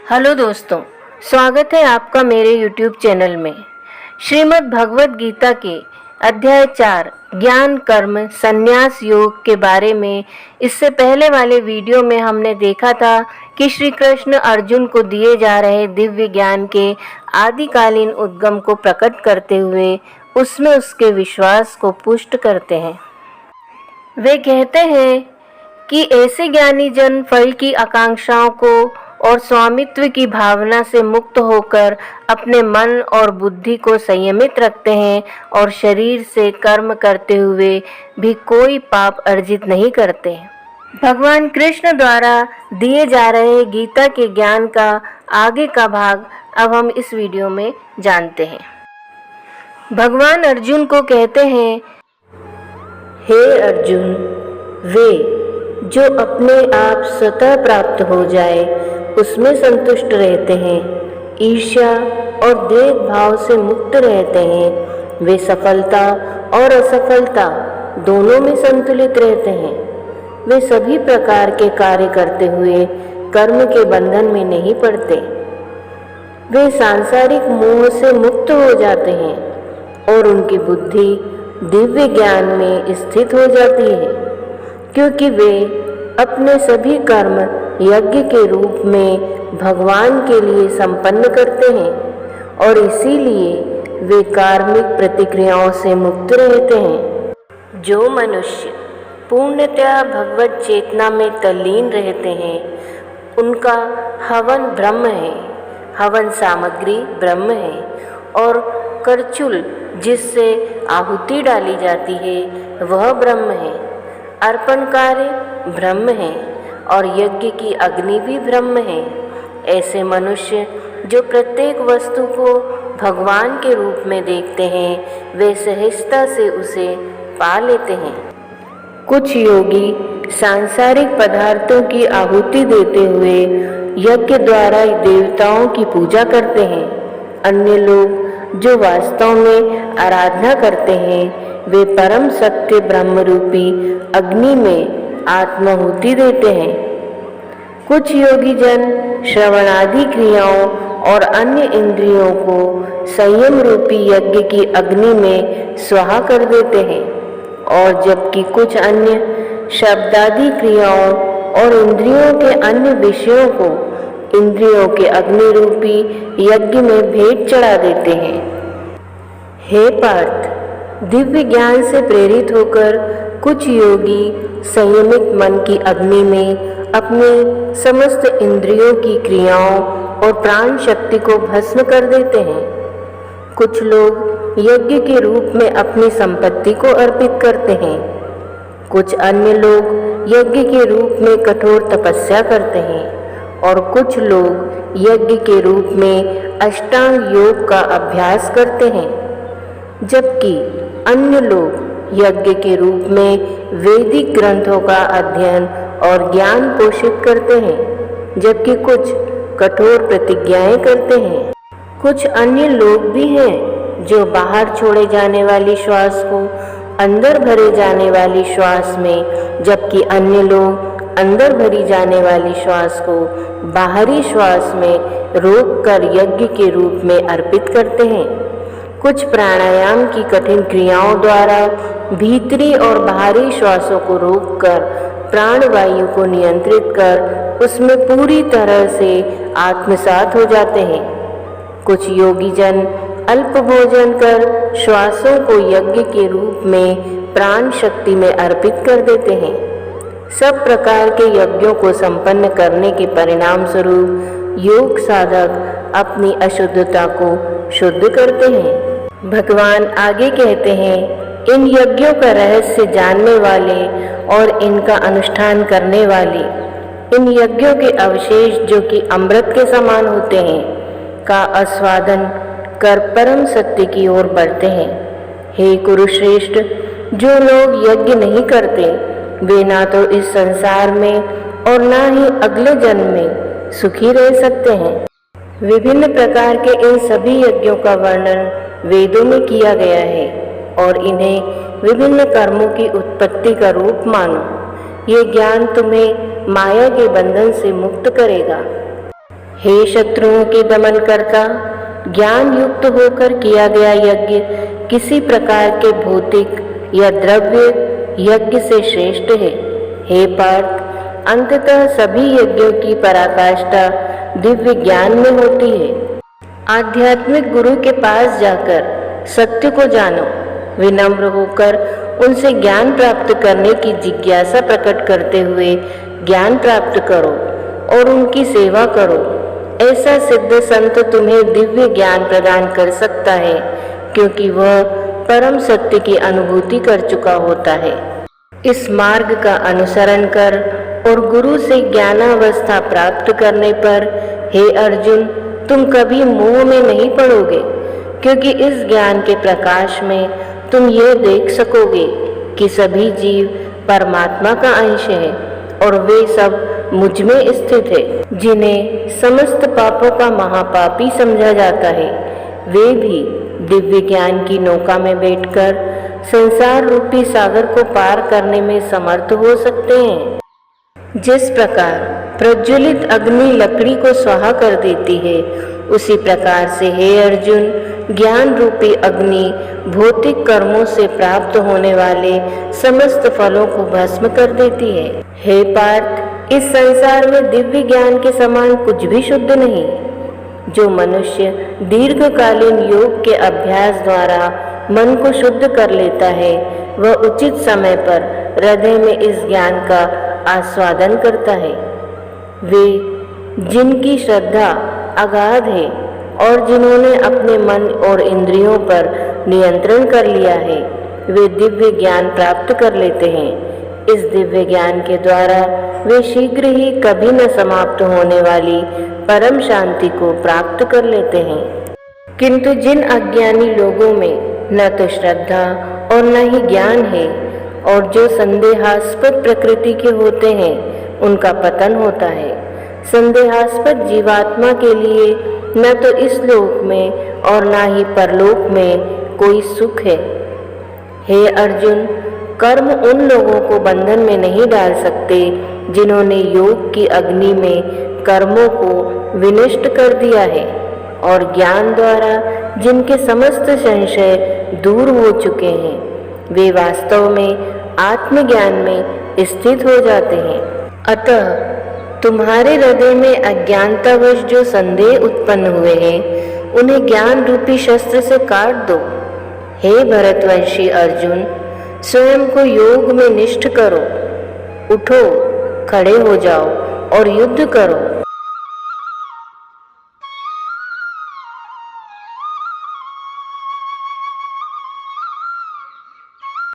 Hello दोस्तों, स्वागत है आपका मेरे YouTube चैनल में। श्रीमद् भगवद गीता के अध्याय 4 ज्ञान कर्म संन्यास योग के बारे में इससे पहले वाले वीडियो में हमने देखा था कि श्री कृष्ण अर्जुन को दिए जा रहे दिव्य ज्ञान के आदिकालीन उद्गम को प्रकट करते हुए उसमें उसके विश्वास को पुष्ट करते हैं। वे कहते हैं कि ऐसे ज्ञानी जन फल की आकांक्षाओं को और स्वामित्व की भावना से मुक्त होकर अपने मन और बुद्धि को संयमित रखते हैं और शरीर से कर्म करते हुए भी कोई पाप अर्जित नहीं करते। भगवान कृष्ण द्वारा दिए जा रहे गीता के ज्ञान का आगे का भाग अब हम इस वीडियो में जानते हैं। भगवान अर्जुन को कहते हैं, हे अर्जुन, वे जो अपने आप स्वतः प्राप्त हो जाए उसमें संतुष्ट रहते हैं, ईर्ष्या और द्वेष भाव से मुक्त रहते हैं, वे सफलता और असफलता दोनों में संतुलित रहते हैं, वे सभी प्रकार के कार्य करते हुए कर्म के बंधन में नहीं पड़ते, वे सांसारिक मोह से मुक्त हो जाते हैं और उनकी बुद्धि दिव्य ज्ञान में स्थित हो जाती है, क्योंकि वे अपने सभी कर्म यज्ञ के रूप में भगवान के लिए संपन्न करते हैं और इसीलिए वे कार्मिक प्रतिक्रियाओं से मुक्त रहते हैं। जो मनुष्य पूर्णतया भगवत चेतना में तल्लीन रहते हैं उनका हवन ब्रह्म है, हवन सामग्री ब्रह्म है और करचुल जिससे आहुति डाली जाती है वह ब्रह्म है, अर्पण कार्य ब्रह्म है और यज्ञ की अग्नि भी ब्रह्म है। ऐसे मनुष्य जो प्रत्येक वस्तु को भगवान के रूप में देखते हैं वे सहजता से उसे पा लेते हैं। कुछ योगी सांसारिक पदार्थों की आहुति देते हुए यज्ञ द्वारा देवताओं की पूजा करते हैं। अन्य लोग जो वास्तव में आराधना करते हैं वे परम सत्य ब्रह्म रूपी अग्नि में आत्माहुति देते हैं। कुछ योगी जन श्रवण आदि क्रियाओं और अन्य इंद्रियों को संयम रूपी यज्ञ की अग्नि में स्वाहा कर देते हैं और जबकि कुछ अन्य शब्दादि क्रियाओं और इंद्रियों के अन्य विषयों को इंद्रियों के अग्नि रूपी यज्ञ में भेंट चढ़ा देते हैं। हे पार्थ, दिव्य ज्ञान से प्रेरित होकर कुछ योगी संयमित मन की अग्नि में अपनी समस्त इंद्रियों की क्रियाओं और प्राण शक्ति को भस्म कर देते हैं। कुछ लोग यज्ञ के रूप में अपनी संपत्ति को अर्पित करते हैं। कुछ अन्य लोग यज्ञ के रूप में कठोर तपस्या करते हैं और कुछ लोग यज्ञ के रूप में अष्टांग योग का अभ्यास करते हैं, जबकि अन्य लोग यज्ञ के रूप में वैदिक ग्रंथों का अध्ययन और ज्ञान पोषित करते हैं, जबकि कुछ कठोर प्रतिज्ञाएं करते हैं। कुछ अन्य लोग भी हैं जो बाहर छोड़े जाने वाली श्वास को अंदर भरे जाने वाली श्वास में, जबकि अन्य लोग अंदर भरी जाने वाली श्वास को बाहरी श्वास में रोककर यज्ञ के रूप में अर्पित करते हैं। कुछ प्राणायाम की कठिन क्रियाओं द्वारा भीतरी और बाहरी श्वासों को रोककर प्राणवायु को नियंत्रित कर उसमें पूरी तरह से आत्मसात हो जाते हैं। कुछ योगी जन अल्प भोजन कर श्वासों को यज्ञ के रूप में प्राण शक्ति में अर्पित कर देते हैं। सब प्रकार के यज्ञों को संपन्न करने के परिणाम स्वरूप योग साधक अपनी अशुद्धता को शुद्ध करते हैं। भगवान आगे कहते हैं, इन यज्ञों का रहस्य जानने वाले और इनका अनुष्ठान करने वाले इन यज्ञों के अवशेष जो कि अमृत के समान होते हैं का आस्वादन कर परम सत्य की ओर बढ़ते हैं। हे कुरुश्रेष्ठ, जो लोग यज्ञ नहीं करते वे ना तो इस संसार में और ना ही अगले जन्म में सुखी रह सकते हैं। विभिन्न प्रकार के इन सभी यज्ञों का वर्णन वेदों में किया गया है और इन्हें विभिन्न कर्मों की उत्पत्ति का रूप मानो। ये ज्ञान तुम्हें माया के बंधन से मुक्त करेगा। हे शत्रुओं के दमन करता, ज्ञान युक्त होकर किया गया यज्ञ किसी प्रकार के भौतिक या द्रव्य यज्ञ से श्रेष्ठ है। हे पार्थ, अंततः सभी यज्ञों की पराकाष्ठा दिव्य ज्ञान में होती है। आध्यात्मिक गुरु के पास जाकर सत्य को जानो, विनम्र होकर उनसे ज्ञान प्राप्त करने की जिज्ञासा प्रकट करते हुए ज्ञान प्राप्त करो और उनकी सेवा करो। ऐसा सिद्ध संत तुम्हें दिव्य ज्ञान प्रदान कर सकता है, क्योंकि वह परम सत्य की अनुभूति कर चुका होता है। इस मार्ग का अनुसरण कर और गुरु से ज्ञानावस्था प्राप्त करने पर हे अर्जुन, तुम कभी मोह में नहीं पड़ोगे, क्योंकि इस ज्ञान के प्रकाश में तुम ये देख सकोगे कि सभी जीव परमात्मा का अंश है और वे सब मुझ में स्थित है। जिन्हें समस्त पापों का महापापी समझा जाता है, वे भी दिव्य ज्ञान की नौका में बैठकर संसार रूपी सागर को पार करने में समर्थ हो सकते हैं। जिस प्रकार प्रज्वलित अग्नि लकड़ी को स्वाहा कर देती है, उसी प्रकार से हे अर्जुन, ज्ञान रूपी अग्नि भौतिक कर्मों से प्राप्त होने वाले समस्त फलों को भस्म कर देती है। हे पार्थ, इस संसार में दिव्य ज्ञान के समान कुछ भी शुद्ध नहीं। जो मनुष्य दीर्घकालीन योग के अभ्यास द्वारा मन को शुद्ध कर लेता है, वह उचित समय पर हृदय में इस ज्ञान का आस्वादन करता है। वे जिनकी श्रद्धा अगाध है और जिन्होंने अपने मन और इंद्रियों पर नियंत्रण कर लिया है, वे दिव्य ज्ञान प्राप्त कर लेते हैं। इस दिव्य ज्ञान के द्वारा वे शीघ्र ही कभी न समाप्त होने वाली परम शांति को प्राप्त कर लेते हैं। किंतु जिन अज्ञानी लोगों में न तो श्रद्धा और न ही ज्ञान है और जो संदेहास्पद प्रकृति के होते हैं, उनका पतन होता है। संदेहास्पद जीवात्मा के लिए न तो इस लोक में और न ही परलोक में कोई सुख है। हे अर्जुन, कर्म उन लोगों को बंधन में नहीं डाल सकते जिन्होंने योग की अग्नि में कर्मों को विनष्ट कर दिया है और ज्ञान द्वारा जिनके समस्त संशय दूर हो चुके हैं, वे वास्तव में आत्मज्ञान में स्थित हो जाते हैं। अतः तुम्हारे हृदय में अज्ञानतावश जो संदेह उत्पन्न हुए हैं, उन्हें ज्ञान रूपी शस्त्र से काट दो। हे भरतवंशी अर्जुन, स्वयं को योग में निष्ठ करो। उठो, खड़े हो जाओ और युद्ध करो।